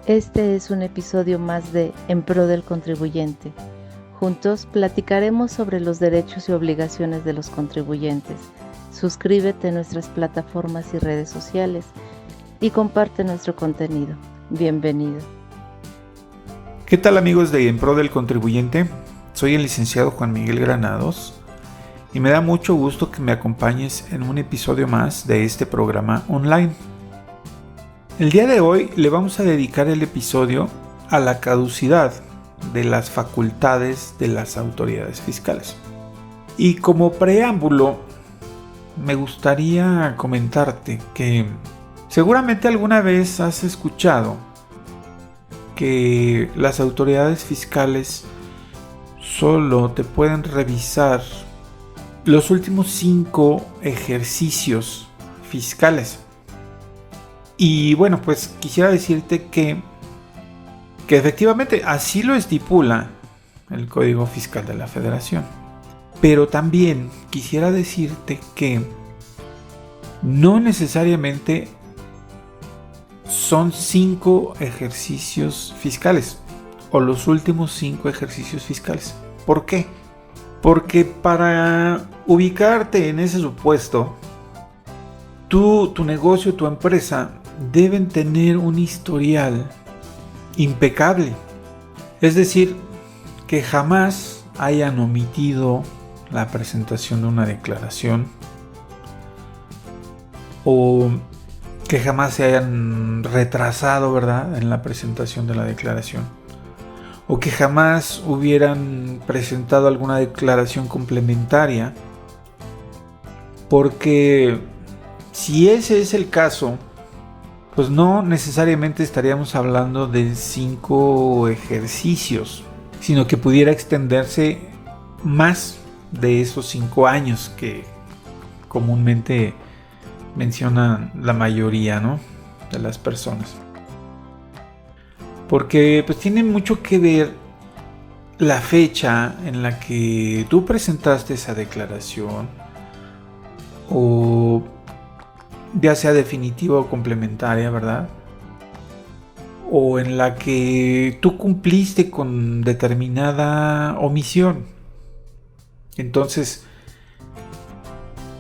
Este es un episodio más de En Pro del Contribuyente. Juntos platicaremos sobre los derechos y obligaciones de los contribuyentes. Suscríbete a nuestras plataformas y redes sociales y comparte nuestro contenido. Bienvenido. ¿Qué tal, amigos de En Pro del Contribuyente? Soy el licenciado Juan Miguel Granados y me da mucho gusto que me acompañes en un episodio más de este programa online. El día de hoy le vamos a dedicar el episodio a la caducidad de las facultades de las autoridades fiscales. Y como preámbulo, me gustaría comentarte que seguramente alguna vez has escuchado que las autoridades fiscales solo te pueden revisar los últimos 5 ejercicios fiscales. Y bueno, pues quisiera decirte que efectivamente así lo estipula el Código Fiscal de la Federación. Pero también quisiera decirte que no necesariamente son 5 ejercicios fiscales o los últimos 5 ejercicios fiscales. ¿Por qué? Porque para ubicarte en ese supuesto, tu negocio, tu empresa deben tener un historial impecable. Es decir, que jamás hayan omitido la presentación de una declaración o que jamás se hayan retrasado, ¿verdad?, en la presentación de la declaración, o que jamás hubieran presentado alguna declaración complementaria, porque si ese es el caso, pues no necesariamente estaríamos hablando de 5 ejercicios, sino que pudiera extenderse más de esos 5 años que comúnmente mencionan la mayoría, ¿no?, de las personas. Porque pues tiene mucho que ver la fecha en la que tú presentaste esa declaración, o ya sea definitiva o complementaria, ¿verdad? O en la que tú cumpliste con determinada omisión. Entonces,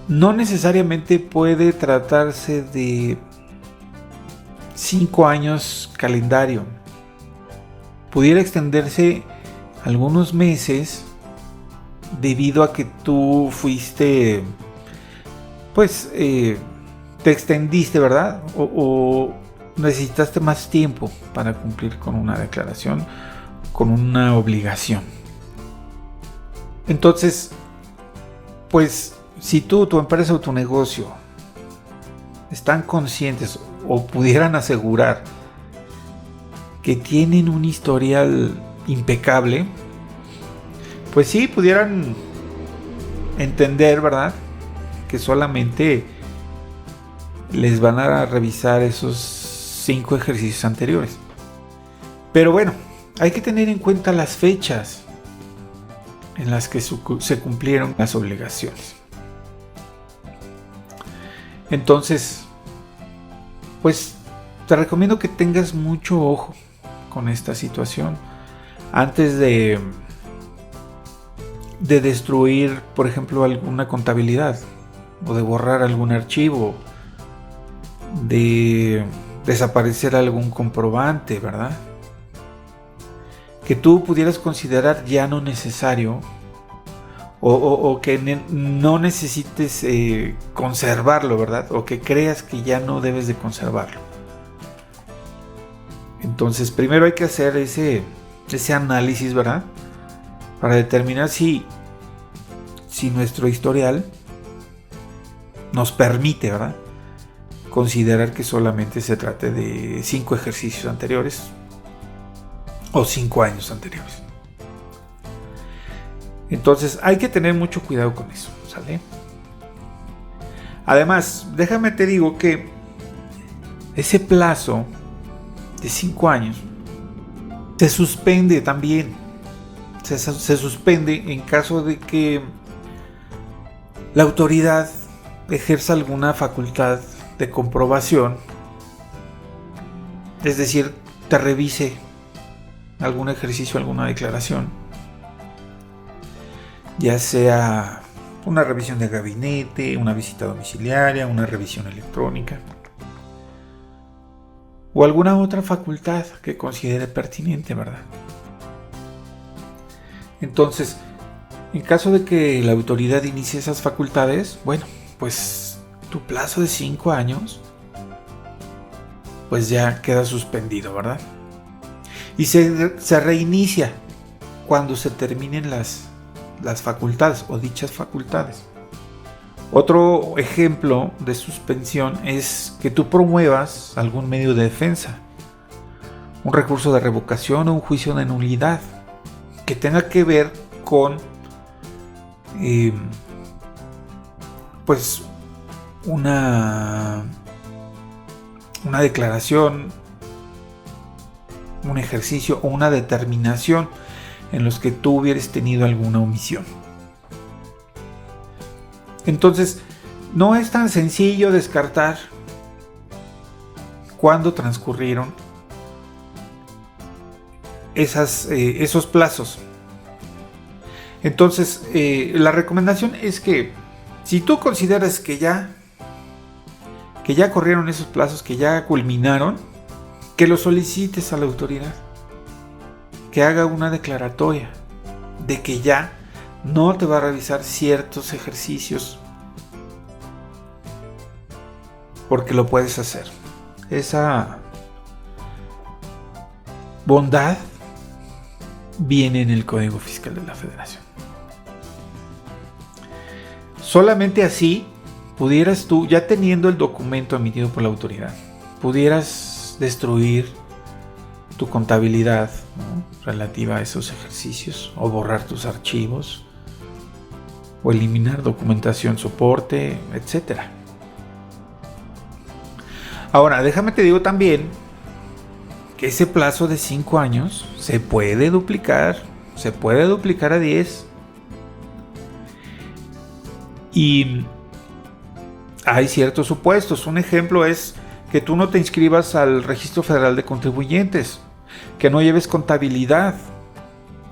no necesariamente puede tratarse de 5 años calendario. Pudiera extenderse algunos meses debido a que tú fuiste, pues, te extendiste, ¿verdad? O necesitaste más tiempo para cumplir con una declaración, con una obligación. Entonces, pues, si tú, tu empresa o tu negocio están conscientes o pudieran asegurar que tienen un historial impecable, pues sí, pudieran entender, ¿verdad?, que solamente les van a revisar esos 5 ejercicios anteriores. Pero bueno, hay que tener en cuenta las fechas en las que se cumplieron las obligaciones. Entonces, pues te recomiendo que tengas mucho ojo con esta situación antes de destruir, por ejemplo, alguna contabilidad, o de borrar algún archivo, de desaparecer algún comprobante, ¿verdad?, que tú pudieras considerar ya no necesario, o que no necesites conservarlo, ¿verdad?, o que creas que ya no debes de conservarlo. Entonces, primero hay que hacer ese análisis, ¿verdad?, para determinar si nuestro historial nos permite, ¿verdad?, considerar que solamente se trate de 5 ejercicios anteriores o 5 años anteriores. Entonces hay que tener mucho cuidado con eso, ¿sale? Además, déjame te digo que ese plazo de 5 años se suspende también. Se suspende en caso de que la autoridad ejerza alguna facultad de comprobación, es decir, te revise algún ejercicio, alguna declaración, ya sea una revisión de gabinete, una visita domiciliaria, una revisión electrónica o alguna otra facultad que considere pertinente, ¿verdad? Entonces, en caso de que la autoridad inicie esas facultades, bueno, pues tu plazo de 5 años pues ya queda suspendido, ¿verdad? Y se reinicia cuando se terminen las facultades o dichas facultades. Otro ejemplo de suspensión es que tú promuevas algún medio de defensa, un recurso de revocación o un juicio de nulidad que tenga que ver con pues una declaración, un ejercicio o una determinación en los que tú hubieras tenido alguna omisión. Entonces, no es tan sencillo descartar cuándo transcurrieron esos plazos. Entonces, la recomendación es que si tú consideras que ya corrieron esos plazos, que ya culminaron, que lo solicites a la autoridad, que haga una declaratoria de que ya no te va a revisar ciertos ejercicios, porque lo puedes hacer. Esa bondad viene en el Código Fiscal de la Federación. Solamente así pudieras tú, ya teniendo el documento emitido por la autoridad, pudieras destruir tu contabilidad, ¿no?, relativa a esos ejercicios, o borrar tus archivos, o eliminar documentación soporte, etc. Ahora, déjame te digo también que ese plazo de 5 años se puede duplicar a 10. Y hay ciertos supuestos. Un ejemplo es que tú no te inscribas al Registro Federal de Contribuyentes, que no lleves contabilidad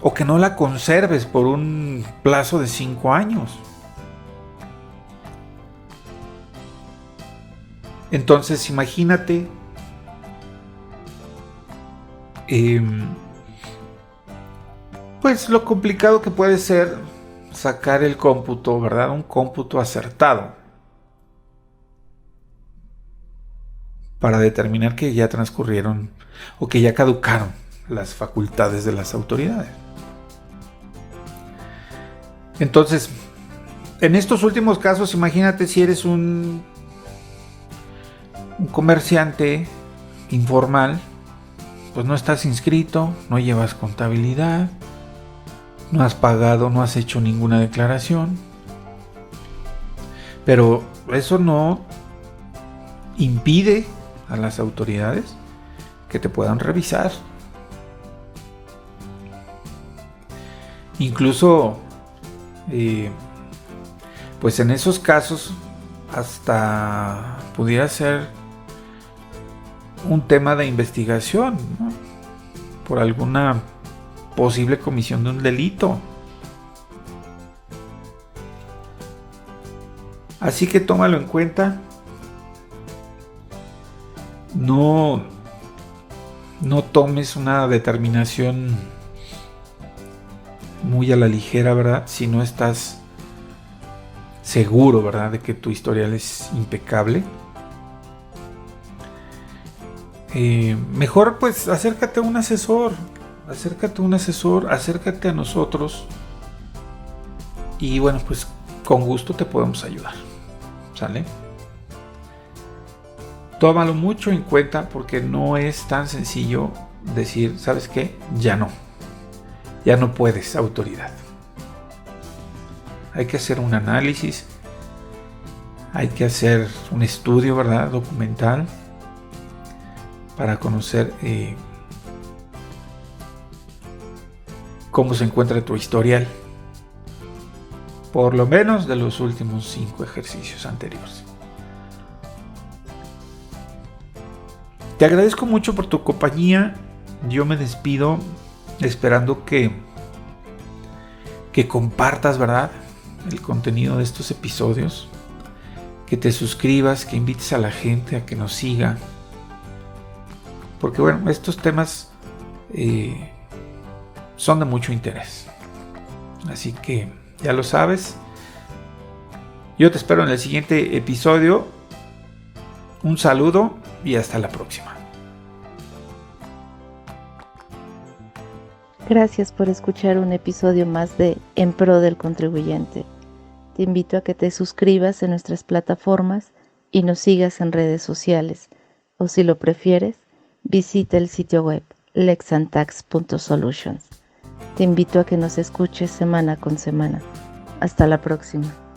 o que no la conserves por un plazo de 5 años. Entonces, imagínate pues lo complicado que puede ser sacar el cómputo, ¿verdad? Un cómputo acertado para determinar que ya transcurrieron o que ya caducaron las facultades de las autoridades. Entonces, en estos últimos casos, imagínate si eres un comerciante informal, pues no estás inscrito, no llevas contabilidad, no has pagado, no has hecho ninguna declaración. Pero eso no impide a las autoridades que te puedan revisar. Incluso, pues en esos casos, hasta pudiera ser un tema de investigación, ¿no?, por alguna posible comisión de un delito. Así que tómalo en cuenta. No tomes una determinación muy a la ligera, ¿verdad? Si no estás seguro, ¿verdad?, de que tu historial es impecable. Mejor pues acércate a un asesor, acércate a nosotros y bueno, pues con gusto te podemos ayudar, ¿sale? Tómalo mucho en cuenta porque no es tan sencillo decir, ¿sabes qué? Ya no puedes, autoridad. Hay que hacer un análisis, hay que hacer un estudio, ¿verdad?, documental, para conocer cómo se encuentra tu historial, por lo menos de los últimos 5 ejercicios anteriores. Te agradezco mucho por tu compañía yo me despido esperando que compartas, ¿verdad?, el contenido de estos episodios, que te suscribas, que invites a la gente a que nos siga, porque bueno, estos temas son de mucho interés. Así que ya lo sabes. Yo te espero en el siguiente episodio. Un saludo y hasta la próxima. Gracias por escuchar un episodio más de En Pro del Contribuyente. Te invito a que te suscribas en nuestras plataformas y nos sigas en redes sociales, o si lo prefieres, visita el sitio web lexandtax.solutions. Te invito a que nos escuches semana con semana. Hasta la próxima.